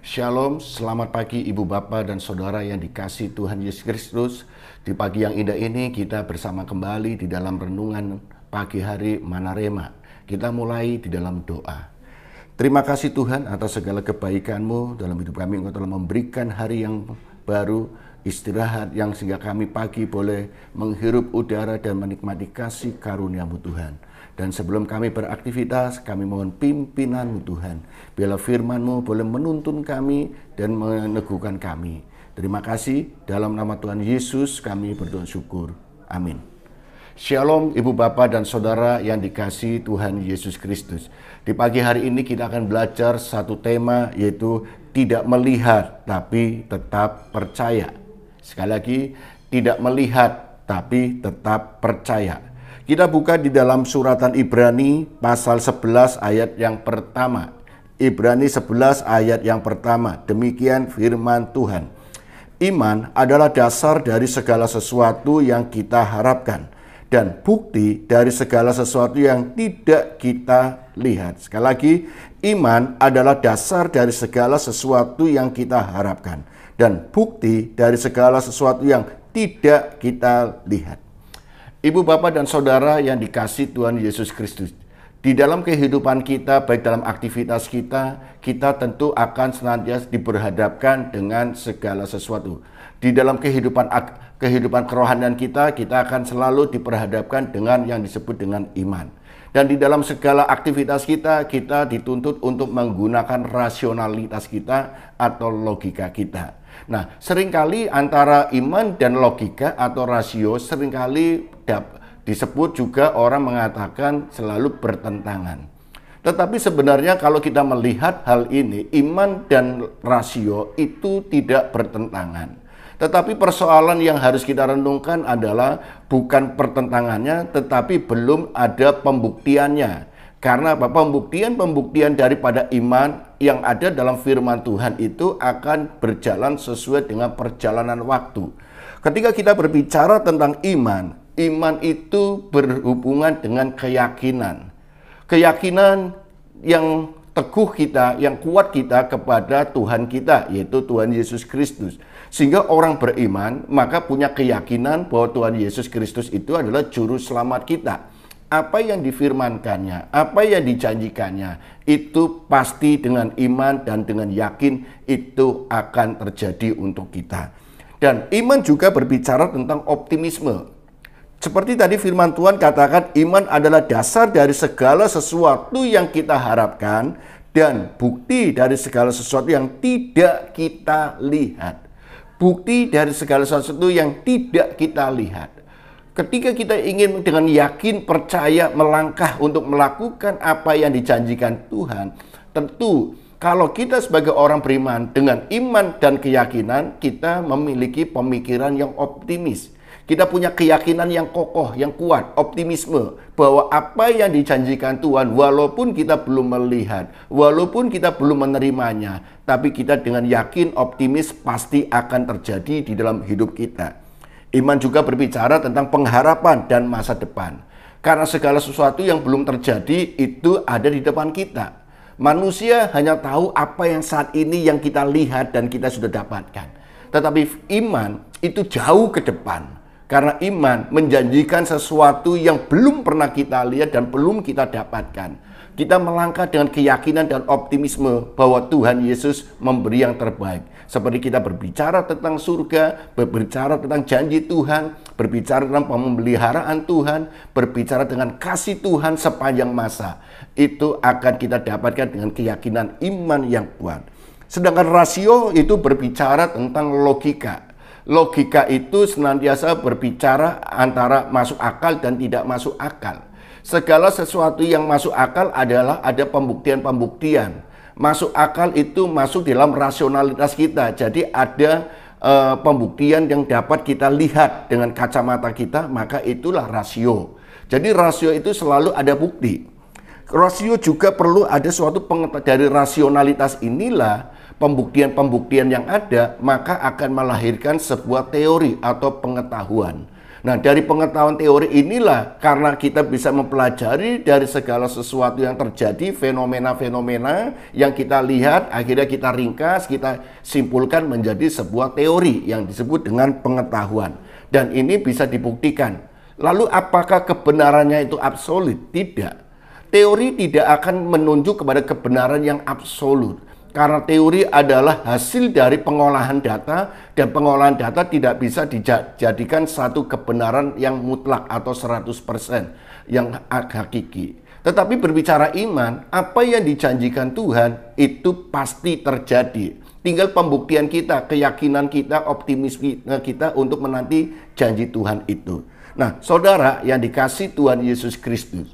Shalom, selamat pagi Ibu Bapak dan Saudara yang dikasihi Tuhan Yesus Kristus. Di pagi yang indah ini kita bersama kembali di dalam renungan pagi hari Manarema. Kita mulai di dalam doa. Terima kasih Tuhan atas segala kebaikan-Mu dalam hidup kami. Engkau telah memberikan hari yang baru, istirahat yang sehingga kami pagi boleh menghirup udara dan menikmati kasih karunia-Mu Tuhan. Dan sebelum kami beraktivitas, kami mohon pimpinan-Mu Tuhan. Biarlah firman-Mu boleh menuntun kami dan meneguhkan kami. Terima kasih, dalam nama Tuhan Yesus kami berdoa syukur. Amin. Shalom Ibu Bapak dan Saudara yang dikasihi Tuhan Yesus Kristus. Di pagi hari ini kita akan belajar satu tema, yaitu tidak melihat tapi tetap percaya. Sekali lagi, tidak melihat tapi tetap percaya. Kita buka di dalam suratan Ibrani pasal 11 ayat yang pertama. Ibrani 11 ayat yang pertama. Demikian firman Tuhan. Iman adalah dasar dari segala sesuatu yang kita harapkan dan bukti dari segala sesuatu yang tidak kita lihat. Sekali lagi, iman adalah dasar dari segala sesuatu yang kita harapkan dan bukti dari segala sesuatu yang tidak kita lihat. Ibu, Bapak, dan Saudara yang dikasihi Tuhan Yesus Kristus, di dalam kehidupan kita, baik dalam aktivitas kita tentu akan senantiasa diberhadapkan dengan segala sesuatu. Di dalam kehidupan kerohanian kita akan selalu diperhadapkan dengan yang disebut dengan iman. Dan di dalam segala aktivitas kita dituntut untuk menggunakan rasionalitas kita atau logika kita. Nah, seringkali antara iman dan logika atau rasio seringkali disebut juga orang mengatakan selalu bertentangan. Tetapi sebenarnya kalau kita melihat hal ini, iman dan rasio itu tidak bertentangan. Tetapi persoalan yang harus kita renungkan adalah bukan pertentangannya, tetapi belum ada pembuktiannya. Karena apa? Pembuktian daripada iman yang ada dalam firman Tuhan itu akan berjalan sesuai dengan perjalanan waktu. Ketika kita berbicara tentang iman itu berhubungan dengan keyakinan. Keyakinan yang teguh kita, yang kuat kita kepada Tuhan kita, yaitu Tuhan Yesus Kristus. Sehingga orang beriman maka punya keyakinan bahwa Tuhan Yesus Kristus itu adalah juru selamat kita. Apa yang difirmankannya, apa yang dijanjikannya, itu pasti dengan iman dan dengan yakin itu akan terjadi untuk kita. Dan iman juga berbicara tentang optimisme. Seperti tadi firman Tuhan katakan, iman adalah dasar dari segala sesuatu yang kita harapkan dan bukti dari segala sesuatu yang tidak kita lihat. Bukti dari segala sesuatu yang tidak kita lihat. Ketika kita ingin dengan yakin, percaya, melangkah untuk melakukan apa yang dijanjikan Tuhan, tentu kalau kita sebagai orang beriman dengan iman dan keyakinan, kita memiliki pemikiran yang optimis. Kita punya keyakinan yang kokoh, yang kuat, optimisme bahwa apa yang dijanjikan Tuhan, walaupun kita belum melihat, walaupun kita belum menerimanya, tapi kita dengan yakin, optimis pasti akan terjadi di dalam hidup kita. Iman juga berbicara tentang pengharapan dan masa depan. Karena segala sesuatu yang belum terjadi itu ada di depan kita. Manusia hanya tahu apa yang saat ini yang kita lihat dan kita sudah dapatkan. Tetapi iman itu jauh ke depan. Karena iman menjanjikan sesuatu yang belum pernah kita lihat dan belum kita dapatkan. Kita melangkah dengan keyakinan dan optimisme bahwa Tuhan Yesus memberi yang terbaik. Seperti kita berbicara tentang surga, berbicara tentang janji Tuhan, berbicara tentang pemeliharaan Tuhan, berbicara dengan kasih Tuhan sepanjang masa. Itu akan kita dapatkan dengan keyakinan iman yang kuat. Sedangkan rasio itu berbicara tentang logika. Logika itu senantiasa berbicara antara masuk akal dan tidak masuk akal. Segala sesuatu yang masuk akal adalah ada pembuktian-pembuktian. Masuk akal itu masuk dalam rasionalitas kita. Jadi ada pembuktian yang dapat kita lihat dengan kacamata kita, maka itulah rasio. Jadi rasio itu selalu ada bukti. Rasio juga perlu ada suatu pengetahuan. Dari rasionalitas inilah pembuktian-pembuktian yang ada, maka akan melahirkan sebuah teori atau pengetahuan. Nah, dari pengetahuan teori inilah, karena kita bisa mempelajari dari segala sesuatu yang terjadi, fenomena-fenomena yang kita lihat, akhirnya kita ringkas, kita simpulkan menjadi sebuah teori yang disebut dengan pengetahuan. Dan ini bisa dibuktikan. Lalu apakah kebenarannya itu absolut? Tidak. Teori tidak akan menunjuk kepada kebenaran yang absolut. Karena teori adalah hasil dari pengolahan data, dan pengolahan data tidak bisa dijadikan satu kebenaran yang mutlak atau 100% yang hakiki. Tetapi berbicara iman, apa yang dijanjikan Tuhan itu pasti terjadi. Tinggal pembuktian kita, keyakinan kita, optimisme kita untuk menanti janji Tuhan itu. Nah, saudara yang dikasih Tuhan Yesus Kristus,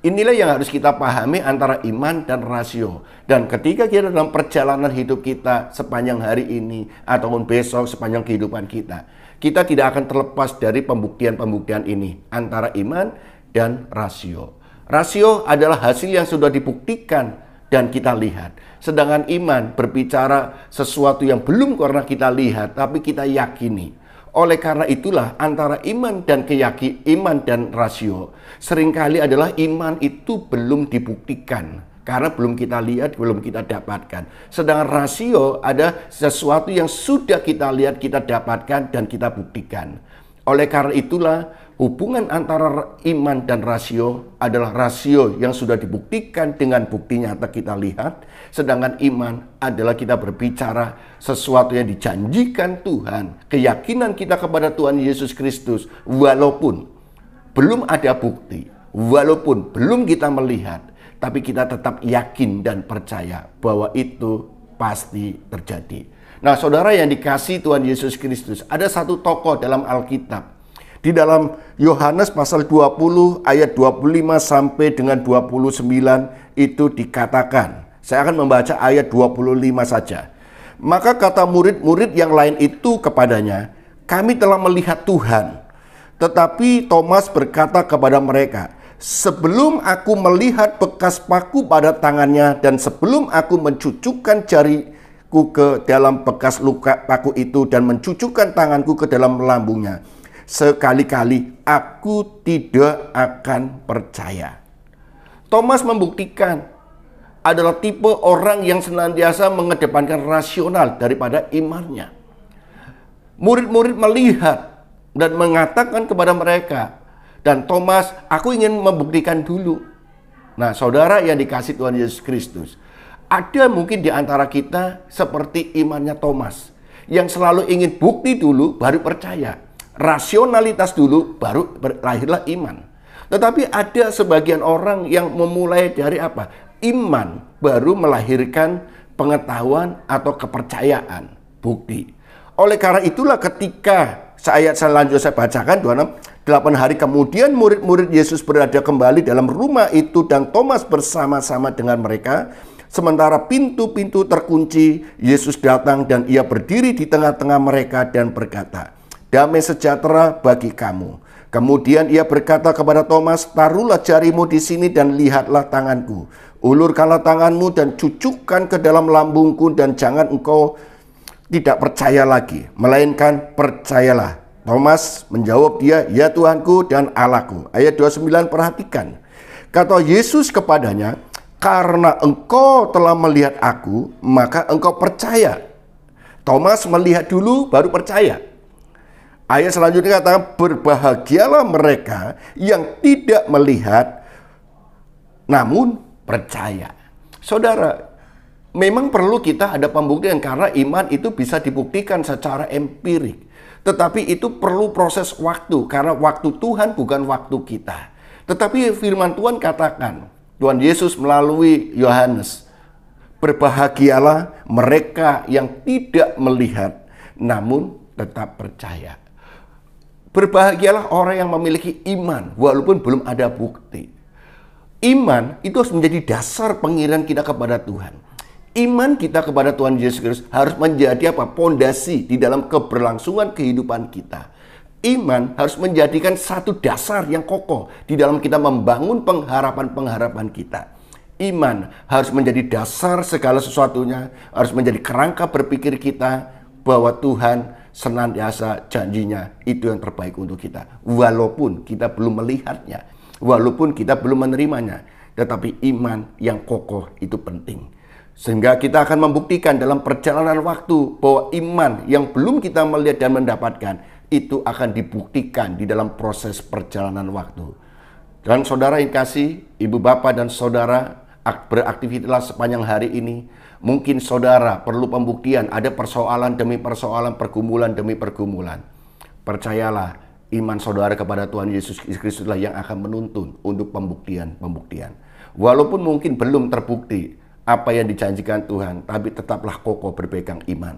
inilah yang harus kita pahami antara iman dan rasio. Dan ketika kita dalam perjalanan hidup kita sepanjang hari ini ataupun besok sepanjang kehidupan kita, kita tidak akan terlepas dari pembuktian-pembuktian ini antara iman dan rasio. Rasio adalah hasil yang sudah dibuktikan dan kita lihat. Sedangkan iman berbicara sesuatu yang belum pernah kita lihat tapi kita yakini. Oleh karena itulah antara iman dan iman dan rasio seringkali adalah iman itu belum dibuktikan karena belum kita lihat, belum kita dapatkan. Sedangkan rasio ada sesuatu yang sudah kita lihat, kita dapatkan dan kita buktikan. Oleh karena itulah hubungan antara iman dan rasio adalah rasio yang sudah dibuktikan dengan bukti nyata kita lihat. Sedangkan iman adalah kita berbicara sesuatu yang dijanjikan Tuhan. Keyakinan kita kepada Tuhan Yesus Kristus walaupun belum ada bukti, walaupun belum kita melihat, tapi kita tetap yakin dan percaya bahwa itu pasti terjadi. Nah, saudara yang dikasihi Tuhan Yesus Kristus, ada satu tokoh dalam Alkitab. Di dalam Yohanes pasal 20 ayat 25 sampai dengan 29 itu dikatakan. Saya akan membaca ayat 25 saja. Maka kata murid-murid yang lain itu kepadanya, "Kami telah melihat Tuhan." Tetapi Thomas berkata kepada mereka, "Sebelum aku melihat bekas paku pada tangannya dan sebelum aku mencucukkan jariku ke dalam bekas luka paku itu dan mencucukkan tanganku ke dalam lambungnya, sekali-kali aku tidak akan percaya." Thomas membuktikan adalah tipe orang yang senantiasa mengedepankan rasional daripada imannya. Murid-murid melihat dan mengatakan kepada mereka, dan Thomas, "Aku ingin membuktikan dulu." Nah, saudara yang dikasihi Tuhan Yesus Kristus, ada mungkin di antara kita seperti imannya Thomas, yang selalu ingin bukti dulu baru percaya. Rasionalitas dulu baru lahirlah iman. Tetapi ada sebagian orang yang memulai dari apa? Iman baru melahirkan pengetahuan atau kepercayaan, bukti. Oleh karena itulah ketika ayat selanjutnya saya bacakan 26, 8 hari kemudian murid-murid Yesus berada kembali dalam rumah itu dan Thomas bersama-sama dengan mereka. Sementara pintu-pintu terkunci, Yesus datang dan ia berdiri di tengah-tengah mereka dan berkata, "Damai sejahtera bagi kamu." Kemudian ia berkata kepada Thomas, "Taruhlah jarimu di sini dan lihatlah tanganku. Ulurkanlah tanganmu dan cucukkan ke dalam lambungku dan jangan engkau tidak percaya lagi, melainkan percayalah." Thomas menjawab dia, "Ya Tuhanku dan Allahku." Ayat 29 perhatikan. Kata Yesus kepadanya, "Karena engkau telah melihat aku, maka engkau percaya." Thomas melihat dulu baru percaya. Ayat selanjutnya katakan, "Berbahagialah mereka yang tidak melihat namun percaya." Saudara, memang perlu kita ada pembuktian karena iman itu bisa dibuktikan secara empirik. Tetapi itu perlu proses waktu karena waktu Tuhan bukan waktu kita. Tetapi firman Tuhan katakan, Tuhan Yesus melalui Yohanes, "Berbahagialah mereka yang tidak melihat namun tetap percaya." Berbahagialah orang yang memiliki iman walaupun belum ada bukti. Iman itu harus menjadi dasar pengiran kita kepada Tuhan. Iman kita kepada Tuhan Yesus Kristus harus menjadi apa? Pondasi di dalam keberlangsungan kehidupan kita. Iman harus menjadikan satu dasar yang kokoh di dalam kita membangun pengharapan-pengharapan kita. Iman harus menjadi dasar segala sesuatunya, harus menjadi kerangka berpikir kita bahwa Tuhan senantiasa janjinya itu yang terbaik untuk kita. Walaupun kita belum melihatnya, walaupun kita belum menerimanya, tetapi iman yang kokoh itu penting. Sehingga kita akan membuktikan dalam perjalanan waktu bahwa iman yang belum kita melihat dan mendapatkan itu akan dibuktikan di dalam proses perjalanan waktu. Dan saudara yang kasih, ibu bapak dan saudara beraktivitas sepanjang hari ini, mungkin saudara perlu pembuktian, ada persoalan demi persoalan, pergumulan demi pergumulan. Percayalah, iman saudara kepada Tuhan Yesus Kristuslah yang akan menuntun untuk pembuktian. Walaupun mungkin belum terbukti apa yang dijanjikan Tuhan, tapi tetaplah kokoh berpegang iman.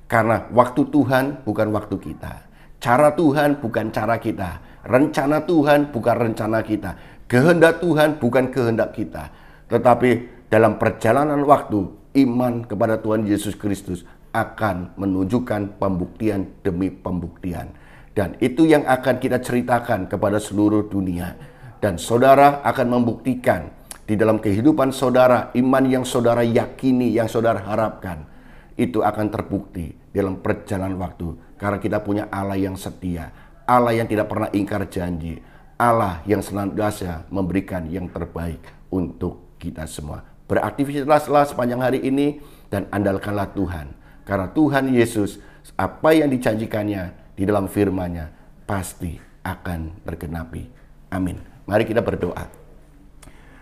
Karena waktu Tuhan bukan waktu kita. Cara Tuhan bukan cara kita. Rencana Tuhan bukan rencana kita. Kehendak Tuhan bukan kehendak kita. Tetapi dalam perjalanan waktu, iman kepada Tuhan Yesus Kristus akan menunjukkan pembuktian demi pembuktian. Dan itu yang akan kita ceritakan kepada seluruh dunia. Dan saudara akan membuktikan di dalam kehidupan saudara, iman yang saudara yakini, yang saudara harapkan, itu akan terbukti dalam perjalanan waktu. Karena kita punya Allah yang setia, Allah yang tidak pernah ingkar janji, Allah yang senantiasa memberikan yang terbaik untuk kita semua. Beraktivitaslah sepanjang hari ini dan andalkanlah Tuhan. Karena Tuhan Yesus, apa yang dijanjikannya di dalam firman-Nya pasti akan tergenapi. Amin. Mari kita berdoa.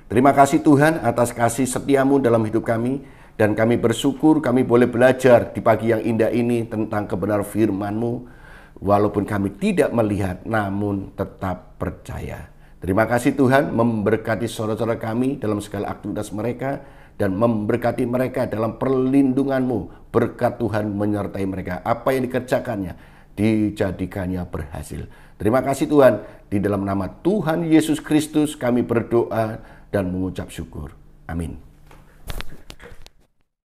Terima kasih Tuhan atas kasih setiamu dalam hidup kami. Dan kami bersyukur kami boleh belajar di pagi yang indah ini tentang kebenaran firman-Mu. Walaupun kami tidak melihat, namun tetap percaya. Terima kasih Tuhan memberkati saudara-saudara kami dalam segala aktivitas mereka. Dan memberkati mereka dalam perlindungan-Mu. Berkat Tuhan menyertai mereka. Apa yang dikerjakannya, dijadikannya berhasil. Terima kasih Tuhan. Di dalam nama Tuhan Yesus Kristus kami berdoa dan mengucap syukur. Amin.